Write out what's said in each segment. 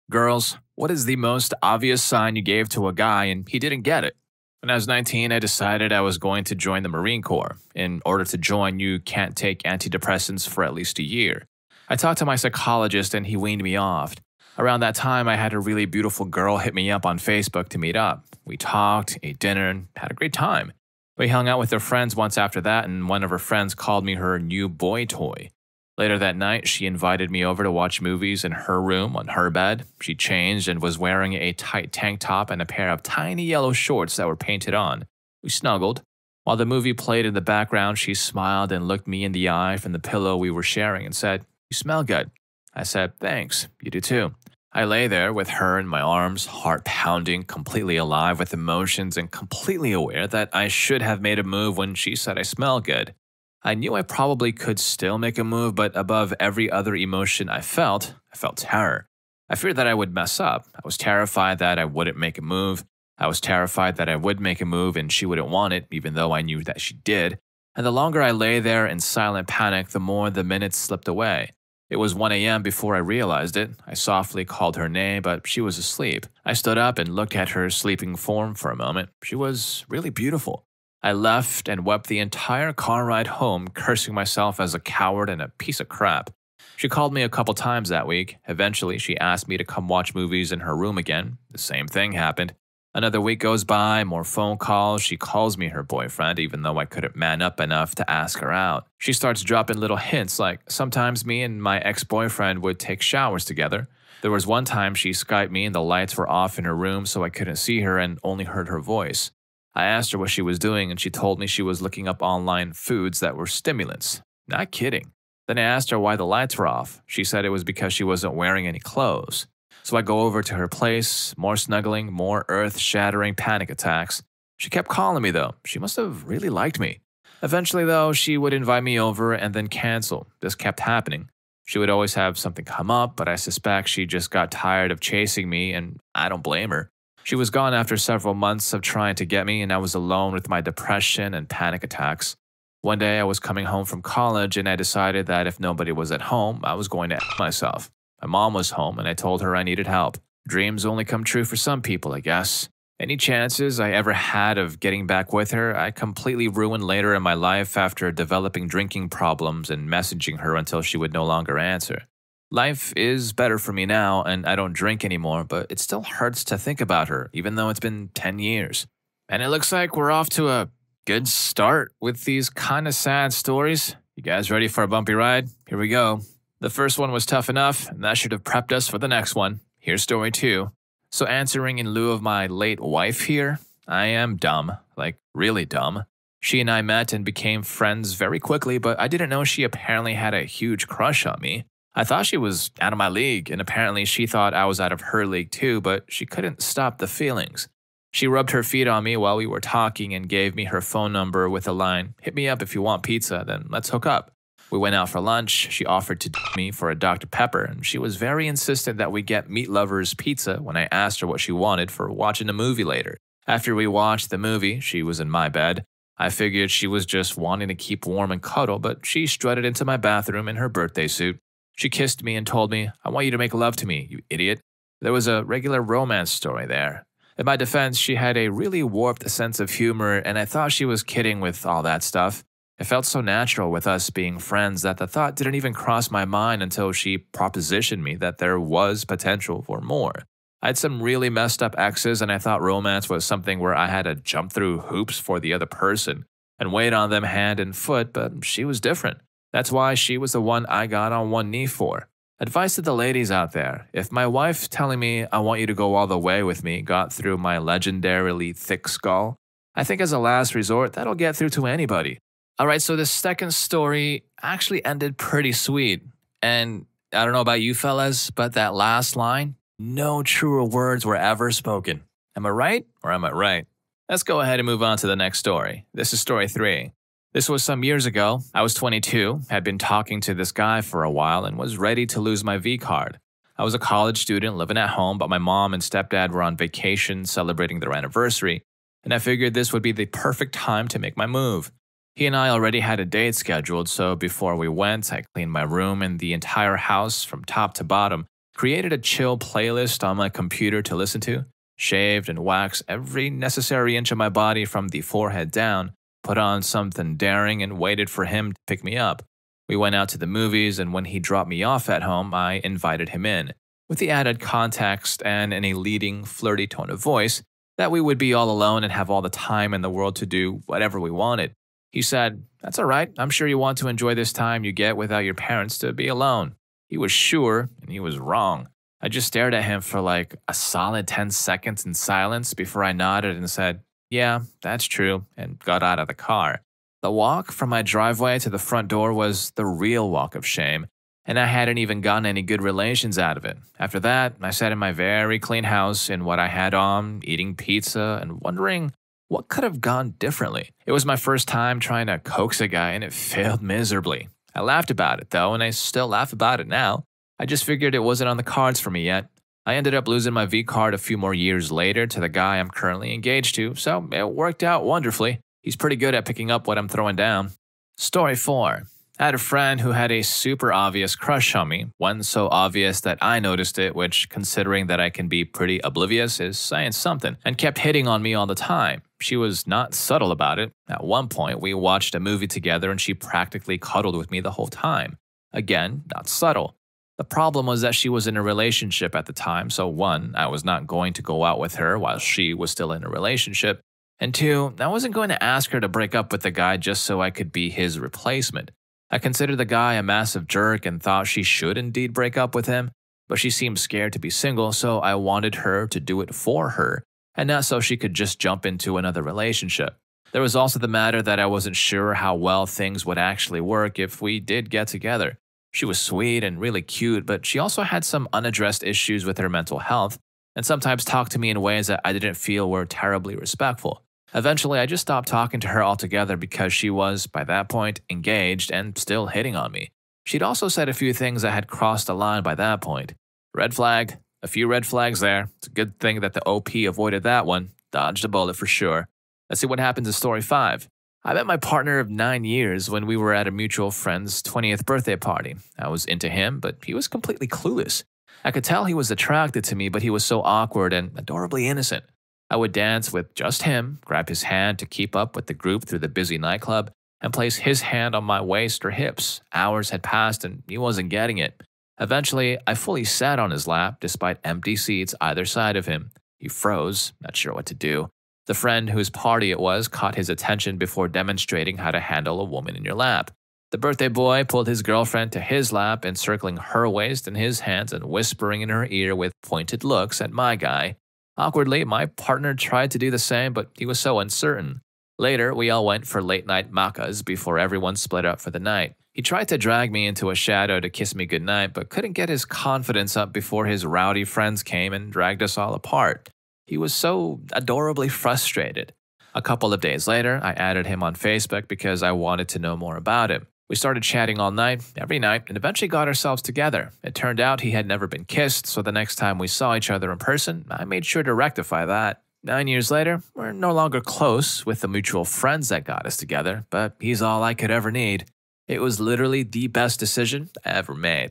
Girls, what is the most obvious sign you gave to a guy and he didn't get it? When I was 19, I decided I was going to join the Marine Corps. In order to join, you can't take antidepressants for at least a year. I talked to my psychologist and he weaned me off. Around that time, I had a really beautiful girl hit me up on Facebook to meet up. We talked, ate dinner, and had a great time. We hung out with her friends once after that, and one of her friends called me her new boy toy. Later that night, she invited me over to watch movies in her room on her bed. She changed and was wearing a tight tank top and a pair of tiny yellow shorts that were painted on. We snuggled. While the movie played in the background, she smiled and looked me in the eye from the pillow we were sharing and said, "You smell good." I said, "Thanks, you do too." I lay there with her in my arms, heart pounding, completely alive with emotions and completely aware that I should have made a move when she said I smell good. I knew I probably could still make a move, but above every other emotion I felt terror. I feared that I would mess up. I was terrified that I wouldn't make a move. I was terrified that I would make a move and she wouldn't want it, even though I knew that she did. And the longer I lay there in silent panic, the more the minutes slipped away. It was 1 a.m. before I realized it. I softly called her name, but she was asleep. I stood up and looked at her sleeping form for a moment. She was really beautiful. I left and wept the entire car ride home, cursing myself as a coward and a piece of crap. She called me a couple times that week. Eventually, she asked me to come watch movies in her room again. The same thing happened. Another week goes by, more phone calls. She calls me her boyfriend, even though I couldn't man up enough to ask her out. She starts dropping little hints like sometimes me and my ex-boyfriend would take showers together. There was one time she Skyped me and the lights were off in her room so I couldn't see her and only heard her voice. I asked her what she was doing and she told me she was looking up online foods that were stimulants. Not kidding. Then I asked her why the lights were off. She said it was because she wasn't wearing any clothes. So I go over to her place, more snuggling, more earth-shattering panic attacks. She kept calling me though. She must have really liked me. Eventually though, she would invite me over and then cancel. This kept happening. She would always have something come up, but I suspect she just got tired of chasing me and I don't blame her. She was gone after several months of trying to get me and I was alone with my depression and panic attacks. One day I was coming home from college and I decided that if nobody was at home, I was going to F myself. My mom was home and I told her I needed help. Dreams only come true for some people, I guess. Any chances I ever had of getting back with her, I completely ruined later in my life after developing drinking problems and messaging her until she would no longer answer. Life is better for me now and I don't drink anymore, but it still hurts to think about her, even though it's been 10 years. And it looks like we're off to a good start with these kind of sad stories. You guys ready for a bumpy ride? Here we go. The first one was tough enough, and that should have prepped us for the next one. Here's story 2. So answering in lieu of my late wife here, I am dumb, like really dumb. She and I met and became friends very quickly, but I didn't know she apparently had a huge crush on me. I thought she was out of my league, and apparently she thought I was out of her league too, but she couldn't stop the feelings. She rubbed her feet on me while we were talking and gave me her phone number with the line, "Hit me up if you want pizza, then let's hook up." We went out for lunch. She offered to date me for a Dr. Pepper, and she was very insistent that we get Meat Lover's pizza when I asked her what she wanted for watching a movie later. After we watched the movie, she was in my bed. I figured she was just wanting to keep warm and cuddle, but she strutted into my bathroom in her birthday suit. She kissed me and told me, "I want you to make love to me, you idiot." There was a regular romance story there. In my defense, she had a really warped sense of humor, and I thought she was kidding with all that stuff. It felt so natural with us being friends that the thought didn't even cross my mind until she propositioned me that there was potential for more. I had some really messed up exes and I thought romance was something where I had to jump through hoops for the other person and wait on them hand and foot, but she was different. That's why she was the one I got on one knee for. Advice to the ladies out there: if my wife telling me I want you to go all the way with me got through my legendarily thick skull, I think as a last resort that'll get through to anybody. Alright, so the second story actually ended pretty sweet. And I don't know about you fellas, but that last line, no truer words were ever spoken. Am I right or am I right? Let's go ahead and move on to the next story. This is story 3. This was some years ago. I was 22, had been talking to this guy for a while and was ready to lose my V card. I was a college student living at home, but my mom and stepdad were on vacation celebrating their anniversary, and I figured this would be the perfect time to make my move. He and I already had a date scheduled, so before we went, I cleaned my room and the entire house from top to bottom, created a chill playlist on my computer to listen to, shaved and waxed every necessary inch of my body from the forehead down, put on something daring, and waited for him to pick me up. We went out to the movies, and when he dropped me off at home, I invited him in, with the added context and in a leading, flirty tone of voice that we would be all alone and have all the time in the world to do whatever we wanted. He said, "That's all right. I'm sure you want to enjoy this time you get without your parents to be alone." He was sure, and he was wrong. I just stared at him for like a solid 10 seconds in silence before I nodded and said, "Yeah, that's true," and got out of the car. The walk from my driveway to the front door was the real walk of shame, and I hadn't even gotten any good relations out of it. After that, I sat in my very clean house in what I had on, eating pizza and wondering what could have gone differently. It was my first time trying to coax a guy, and it failed miserably. I laughed about it, though, and I still laugh about it now. I just figured it wasn't on the cards for me yet. I ended up losing my V card a few more years later to the guy I'm currently engaged to, so it worked out wonderfully. He's pretty good at picking up what I'm throwing down. Story 4. I had a friend who had a super obvious crush on me, one so obvious that I noticed it, which, considering that I can be pretty oblivious, is saying something, and kept hitting on me all the time. She was not subtle about it. At one point, we watched a movie together and she practically cuddled with me the whole time. Again, not subtle. The problem was that she was in a relationship at the time, so 1, I was not going to go out with her while she was still in a relationship, and 2, I wasn't going to ask her to break up with the guy just so I could be his replacement. I considered the guy a massive jerk and thought she should indeed break up with him, but she seemed scared to be single, so I wanted her to do it for her, and not so she could just jump into another relationship. There was also the matter that I wasn't sure how well things would actually work if we did get together. She was sweet and really cute, but she also had some unaddressed issues with her mental health, and sometimes talked to me in ways that I didn't feel were terribly respectful. Eventually, I just stopped talking to her altogether because she was, by that point, engaged and still hitting on me. She'd also said a few things that had crossed the line by that point. Red flag. A few red flags there. It's a good thing that the OP avoided that one. Dodged a bullet for sure. Let's see what happens in story 5. I met my partner of 9 years when we were at a mutual friend's 20th birthday party. I was into him, but he was completely clueless. I could tell he was attracted to me, but he was so awkward and adorably innocent. I would dance with just him, grab his hand to keep up with the group through the busy nightclub, and place his hand on my waist or hips. Hours had passed and he wasn't getting it. Eventually, I fully sat on his lap despite empty seats either side of him. He froze, not sure what to do. The friend whose party it was caught his attention before demonstrating how to handle a woman in your lap. The birthday boy pulled his girlfriend to his lap, encircling her waist in his hands and whispering in her ear with pointed looks at my guy. Awkwardly, my partner tried to do the same, but he was so uncertain. Later, we all went for late-night macas before everyone split up for the night. He tried to drag me into a shadow to kiss me goodnight, but couldn't get his confidence up before his rowdy friends came and dragged us all apart. He was so adorably frustrated. A couple of days later, I added him on Facebook because I wanted to know more about him. We started chatting all night, every night, and eventually got ourselves together. It turned out he had never been kissed, so the next time we saw each other in person, I made sure to rectify that. 9 years later, we're no longer close with the mutual friends that got us together, but he's all I could ever need. It was literally the best decision I ever made.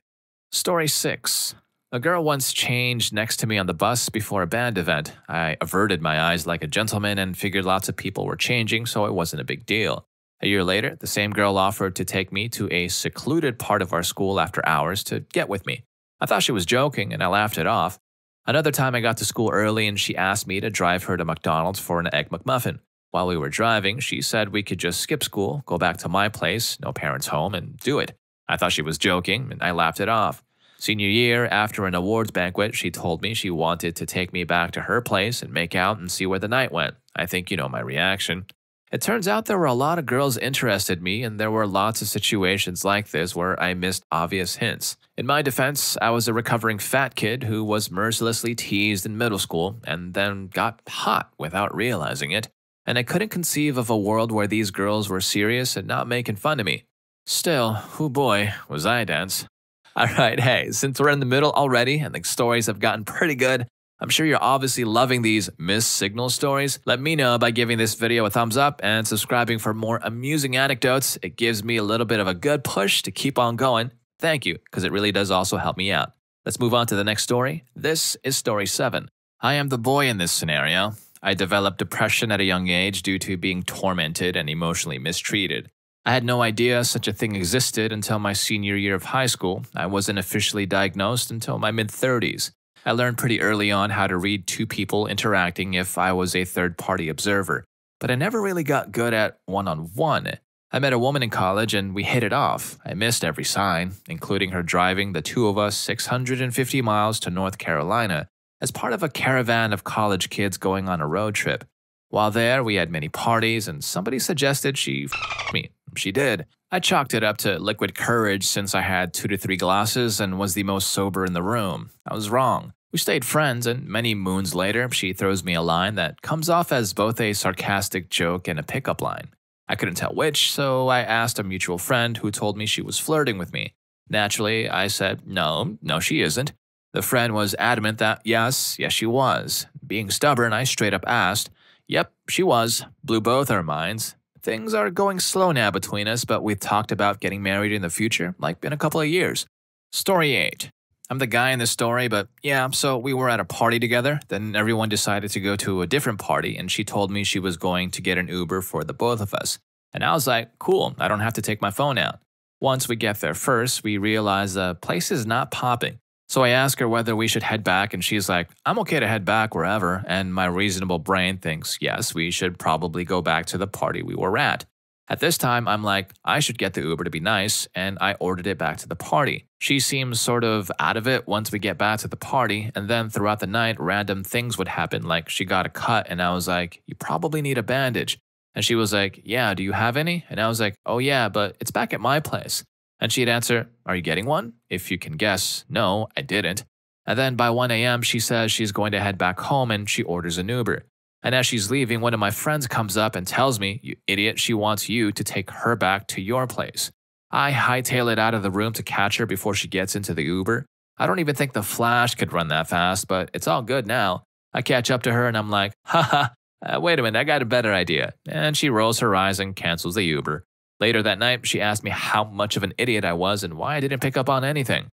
Story 6. A girl once changed next to me on the bus before a band event. I averted my eyes like a gentleman and figured lots of people were changing, so it wasn't a big deal. A year later, the same girl offered to take me to a secluded part of our school after hours to get with me. I thought she was joking, and I laughed it off. Another time I got to school early and she asked me to drive her to McDonald's for an Egg McMuffin. While we were driving, she said we could just skip school, go back to my place, no parents home, and do it. I thought she was joking, and I laughed it off. Senior year, after an awards banquet, she told me she wanted to take me back to her place and make out and see where the night went. I think you know my reaction. It turns out there were a lot of girls interested in me, and there were lots of situations like this where I missed obvious hints. In my defense, I was a recovering fat kid who was mercilessly teased in middle school and then got hot without realizing it, and I couldn't conceive of a world where these girls were serious and not making fun of me. Still, oh boy, was I dense. Alright, hey, since we're in the middle already and the stories have gotten pretty good, I'm sure you're obviously loving these missed signal stories. Let me know by giving this video a thumbs up and subscribing for more amusing anecdotes. It gives me a little bit of a good push to keep on going. Thank you, because it really does also help me out. Let's move on to the next story. This is story 7. I am the boy in this scenario. I developed depression at a young age due to being tormented and emotionally mistreated. I had no idea such a thing existed until my senior year of high school. I wasn't officially diagnosed until my mid-30s. I learned pretty early on how to read two people interacting if I was a third-party observer, but I never really got good at one-on-one. I met a woman in college and we hit it off. I missed every sign, including her driving the two of us 650 miles to North Carolina as part of a caravan of college kids going on a road trip. While there, we had many parties and somebody suggested she f me. She did. I chalked it up to liquid courage since I had 2 to 3 glasses and was the most sober in the room. I was wrong. We stayed friends, and many moons later, she throws me a line that comes off as both a sarcastic joke and a pickup line. I couldn't tell which, so I asked a mutual friend who told me she was flirting with me. Naturally, I said, no, she isn't. The friend was adamant that yes, she was. Being stubborn, I straight up asked, yep, she was. Blew both our minds. Things are going slow now between us, but we've talked about getting married in the future, like in a couple of years. Story 8. I'm the guy in this story, but yeah, so we were at a party together. Then everyone decided to go to a different party, and she told me she was going to get an Uber for the both of us. And I was like, cool, I don't have to take my phone out. Once we get there first, we realize the place is not popping. So I ask her whether we should head back, and she's like, I'm okay to head back wherever, and my reasonable brain thinks, yes, we should probably go back to the party we were at. At this time, I'm like, I should get the Uber to be nice, and I ordered it back to the party. She seems sort of out of it once we get back to the party, and then throughout the night, random things would happen, like she got a cut, and I was like, you probably need a bandage. And she was like, yeah, do you have any? And I was like, oh yeah, but it's back at my place. And she'd answer, are you getting one? If you can guess, no, I didn't. And then by 1 a.m., she says she's going to head back home and she orders an Uber. And as she's leaving, one of my friends comes up and tells me, you idiot, she wants you to take her back to your place. I hightail it out of the room to catch her before she gets into the Uber. I don't even think the Flash could run that fast, but it's all good now. I catch up to her and I'm like, haha, wait a minute, I got a better idea. And she rolls her eyes and cancels the Uber. Later that night, she asked me how much of an idiot I was and why I didn't pick up on anything.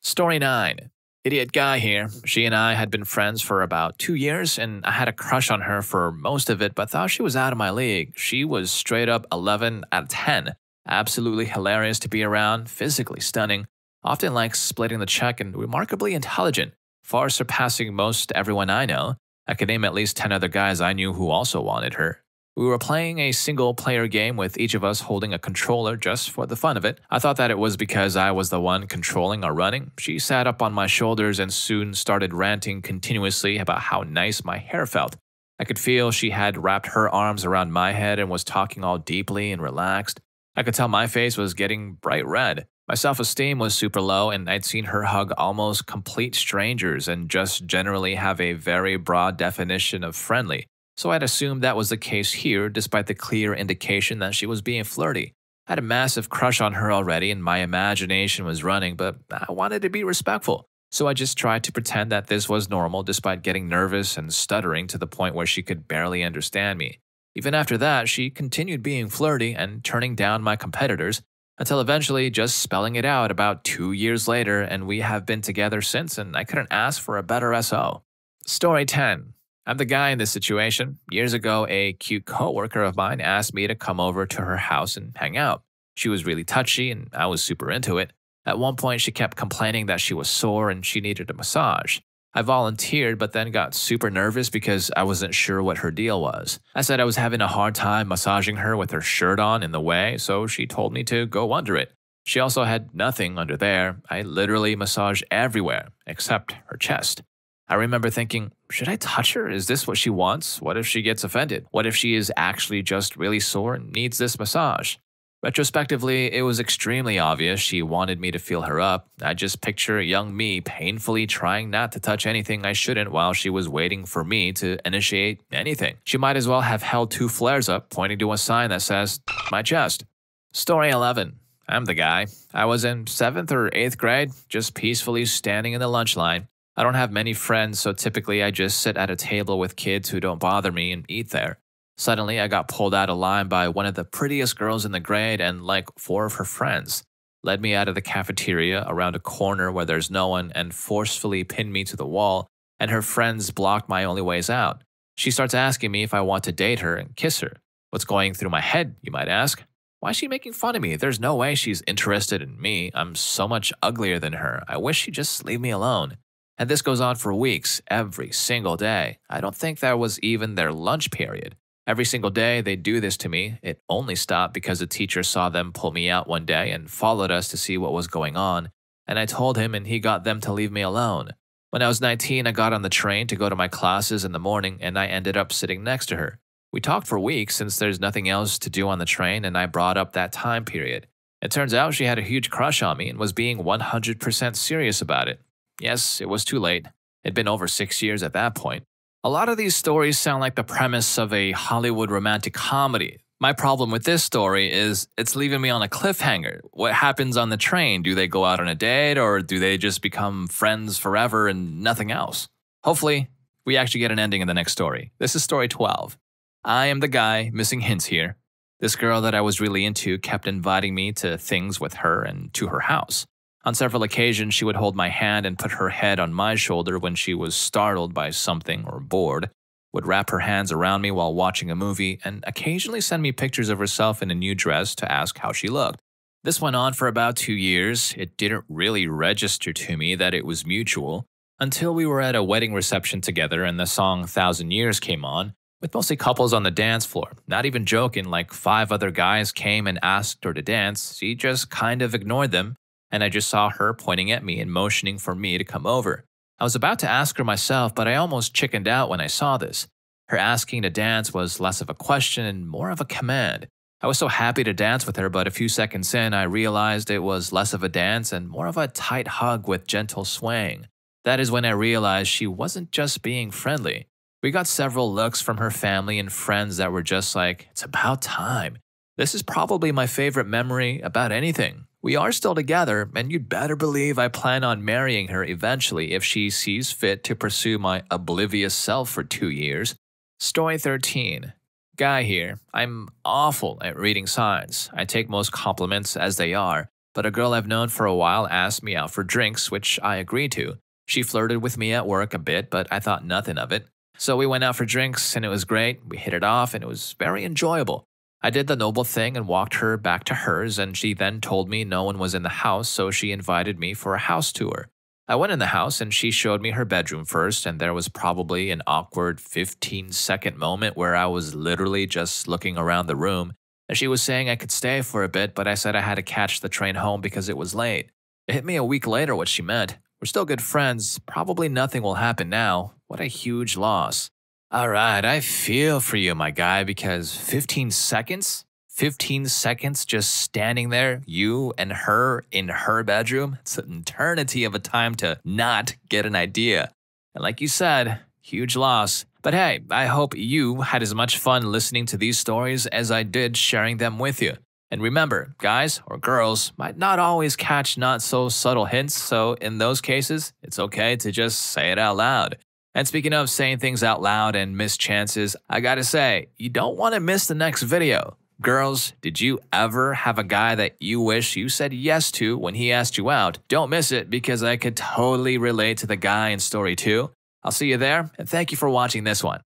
Story 9. Idiot guy here. She and I had been friends for about 2 years, and I had a crush on her for most of it, but thought she was out of my league. She was straight up 11 out of 10. Absolutely hilarious to be around, physically stunning, often likes splitting the check, and remarkably intelligent, far surpassing most everyone I know. I could name at least 10 other guys I knew who also wanted her. We were playing a single-player game with each of us holding a controller just for the fun of it. I thought that it was because I was the one controlling or running. She sat up on my shoulders and soon started ranting continuously about how nice my hair felt. I could feel she had wrapped her arms around my head and was talking all deeply and relaxed. I could tell my face was getting bright red. My self-esteem was super low, and I'd seen her hug almost complete strangers and just generally have a very broad definition of friendly. So I'd assumed that was the case here, despite the clear indication that she was being flirty. I had a massive crush on her already, and my imagination was running, but I wanted to be respectful. So I just tried to pretend that this was normal, despite getting nervous and stuttering to the point where she could barely understand me. Even after that, she continued being flirty and turning down my competitors, until eventually just spelling it out about 2 years later, and we have been together since, and I couldn't ask for a better SO. Story 10. I'm the guy in this situation. Years ago, a cute coworker of mine asked me to come over to her house and hang out. She was really touchy, and I was super into it. At one point, she kept complaining that she was sore and she needed a massage. I volunteered, but then got super nervous because I wasn't sure what her deal was. I said I was having a hard time massaging her with her shirt on in the way, so she told me to go under it. She also had nothing under there. I literally massaged everywhere, except her chest. I remember thinking, should I touch her? Is this what she wants? What if she gets offended? What if she is actually just really sore and needs this massage? Retrospectively, it was extremely obvious she wanted me to feel her up. I just picture young me painfully trying not to touch anything I shouldn't while she was waiting for me to initiate anything. She might as well have held 2 flares up, pointing to a sign that says, my chest. Story 11. I'm the guy. I was in 7th or 8th grade, just peacefully standing in the lunch line. I don't have many friends, so typically I just sit at a table with kids who don't bother me and eat there. Suddenly, I got pulled out of line by one of the prettiest girls in the grade and like 4 of her friends. led me out of the cafeteria around a corner where there's no one, and forcefully pinned me to the wall, and her friends blocked my only ways out. She starts asking me if I want to date her and kiss her. What's going through my head, you might ask? Why is she making fun of me? There's no way she's interested in me. I'm so much uglier than her. I wish she'd just leave me alone. And this goes on for weeks, every single day. I don't think that was even their lunch period. Every single day they do this to me. It only stopped because a teacher saw them pull me out one day and followed us to see what was going on. And I told him, and he got them to leave me alone. When I was 19, I got on the train to go to my classes in the morning, and I ended up sitting next to her. We talked for weeks since there's nothing else to do on the train, and I brought up that time period. It turns out she had a huge crush on me and was being 100% serious about it. Yes, it was too late. It'd been over 6 years at that point. A lot of these stories sound like the premise of a Hollywood romantic comedy. My problem with this story is it's leaving me on a cliffhanger. What happens on the train? Do they go out on a date, or do they just become friends forever and nothing else? Hopefully, we actually get an ending in the next story. This is story 12. I am the guy missing hints here. This girl that I was really into kept inviting me to things with her and to her house. On several occasions, she would hold my hand and put her head on my shoulder when she was startled by something or bored, would wrap her hands around me while watching a movie, and occasionally send me pictures of herself in a new dress to ask how she looked. This went on for about 2 years. It didn't really register to me that it was mutual until we were at a wedding reception together and the song 1,000 Years came on, with mostly couples on the dance floor. Not even joking, like 5 other guys came and asked her to dance. She just kind of ignored them, and I just saw her pointing at me and motioning for me to come over. I was about to ask her myself, but I almost chickened out when I saw this. Her asking to dance was less of a question and more of a command. I was so happy to dance with her, but a few seconds in, I realized it was less of a dance and more of a tight hug with gentle swaying. That is when I realized she wasn't just being friendly. We got several looks from her family and friends that were just like, it's about time. This is probably my favorite memory about anything. We are still together, and you'd better believe I plan on marrying her eventually if she sees fit to pursue my oblivious self for 2 years. Story 13. Guy here. I'm awful at reading signs. I take most compliments as they are, but a girl I've known for a while asked me out for drinks, which I agreed to. She flirted with me at work a bit, but I thought nothing of it. So we went out for drinks, and it was great. We hit it off, and it was very enjoyable. I did the noble thing and walked her back to hers, and she then told me no one was in the house, so she invited me for a house tour. I went in the house, and she showed me her bedroom first, and there was probably an awkward 15-second moment where I was literally just looking around the room, and she was saying I could stay for a bit, but I said I had to catch the train home because it was late. It hit me a week later what she meant. We're still good friends. Probably nothing will happen now. What a huge loss. Alright, I feel for you, my guy, because 15 seconds? 15 seconds just standing there, you and her in her bedroom? It's an eternity of a time to not get an idea. And like you said, huge loss. But hey, I hope you had as much fun listening to these stories as I did sharing them with you. And remember, guys or girls might not always catch not so subtle hints, so in those cases, it's okay to just say it out loud. And speaking of saying things out loud and missed chances, I gotta say, you don't want to miss the next video. Girls, did you ever have a guy that you wish you said yes to when he asked you out? Don't miss it because I could totally relate to the guy in story 2. I'll see you there, and thank you for watching this one.